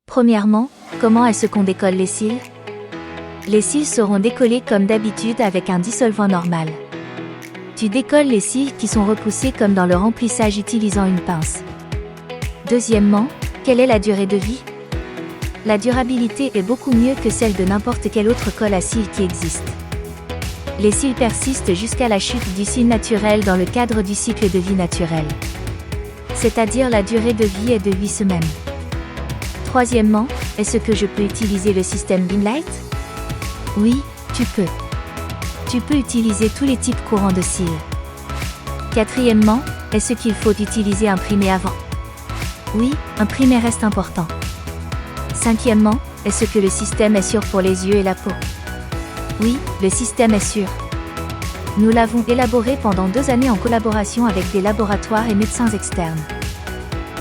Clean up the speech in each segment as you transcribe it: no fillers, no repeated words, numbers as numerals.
Premièrement, comment est-ce qu'on décolle les cils? Les cils seront décollés comme d'habitude avec un dissolvant normal. Tu décolles les cils qui sont repoussés comme dans le remplissage utilisant une pince. Deuxièmement, quelle est la durée de vie? La durabilité est beaucoup mieux que celle de n'importe quel autre colle à cils qui existe. Les cils persistent jusqu'à la chute du cil naturel dans le cadre du cycle de vie naturel. C'est-à-dire la durée de vie est de 8 semaines. Troisièmement, est-ce que je peux utiliser le système Beamlight? Oui, tu peux. Tu peux utiliser tous les types courants de cils. Quatrièmement, est-ce qu'il faut utiliser un primé avant? Oui, un primé reste important. Cinquièmement, est-ce que le système est sûr pour les yeux et la peau? Oui, le système est sûr. Nous l'avons élaboré pendant 2 années en collaboration avec des laboratoires et médecins externes.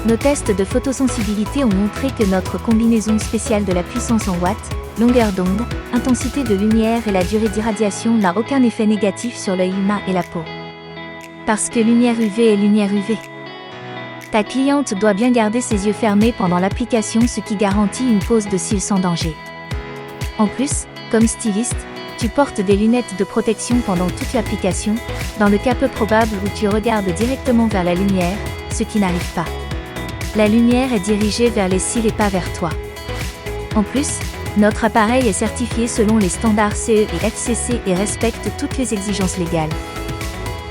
Nos tests de photosensibilité ont montré que notre combinaison spéciale de la puissance en watts, longueur d'onde, intensité de lumière et la durée d'irradiation n'a aucun effet négatif sur l'œil humain et la peau. Parce que lumière UV est lumière UV. Ta cliente doit bien garder ses yeux fermés pendant l'application, ce qui garantit une pose de cils sans danger. En plus, comme styliste, tu portes des lunettes de protection pendant toute l'application, dans le cas peu probable où tu regardes directement vers la lumière, ce qui n'arrive pas. La lumière est dirigée vers les cils et pas vers toi. En plus, notre appareil est certifié selon les standards CE et FCC et respecte toutes les exigences légales.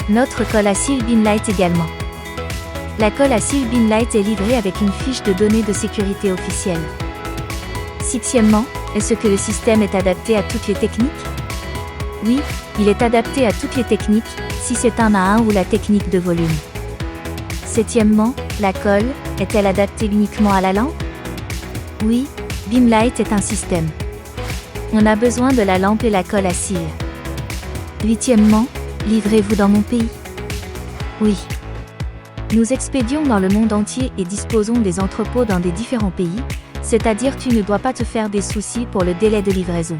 Notre colle à cils Beamlight également. La colle à cils Beamlight est livrée avec une fiche de données de sécurité officielle. Sixièmement, est-ce que le système est adapté à toutes les techniques? Oui, il est adapté à toutes les techniques, si c'est 1 à 1 ou la technique de volume. Septièmement, la colle, est-elle adaptée uniquement à la lampe? Oui, Beamlight est un système. On a besoin de la lampe et la colle à cils. Huitièmement, livrez-vous dans mon pays? Oui. Nous expédions dans le monde entier et disposons des entrepôts dans des différents pays, c'est-à-dire tu ne dois pas te faire des soucis pour le délai de livraison.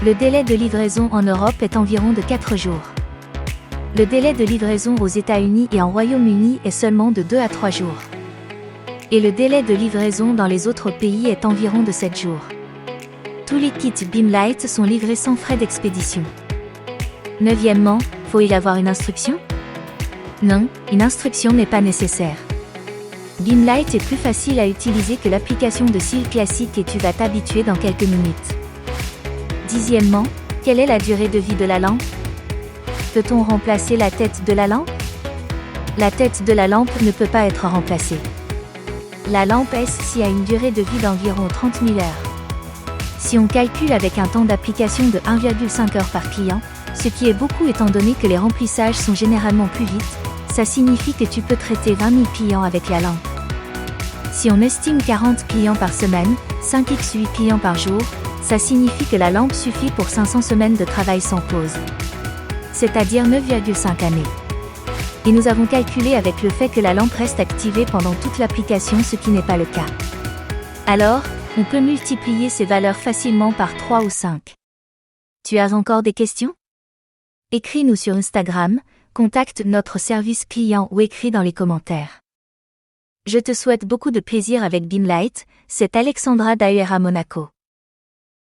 Le délai de livraison en Europe est environ de 4 jours. Le délai de livraison aux États-Unis et en Royaume-Uni est seulement de 2 à 3 jours. Et le délai de livraison dans les autres pays est environ de 7 jours. Tous les kits Beamlight sont livrés sans frais d'expédition. Neuvièmement, faut-il avoir une instruction? Non, une instruction n'est pas nécessaire. Beamlight est plus facile à utiliser que l'application de cils classique et tu vas t'habituer dans quelques minutes. Dixièmement, quelle est la durée de vie de la lampe? Peut-on remplacer la tête de la lampe? La tête de la lampe ne peut pas être remplacée. La lampe SC a une durée de vie d'environ 30 000 heures. Si on calcule avec un temps d'application de 1,5 heure par client, ce qui est beaucoup étant donné que les remplissages sont généralement plus vite, ça signifie que tu peux traiter 20 000 clients avec la lampe. Si on estime 40 clients par semaine, 5x 8 clients par jour, ça signifie que la lampe suffit pour 500 semaines de travail sans pause. C'est-à-dire 9,5 années. Et nous avons calculé avec le fait que la lampe reste activée pendant toute l'application, ce qui n'est pas le cas. Alors, on peut multiplier ces valeurs facilement par 3 ou 5. Tu as encore des questions? Écris-nous sur Instagram, contacte notre service client ou écris dans les commentaires. Je te souhaite beaucoup de plaisir avec Beamlight, c'est Alexandra d'AERA Monaco.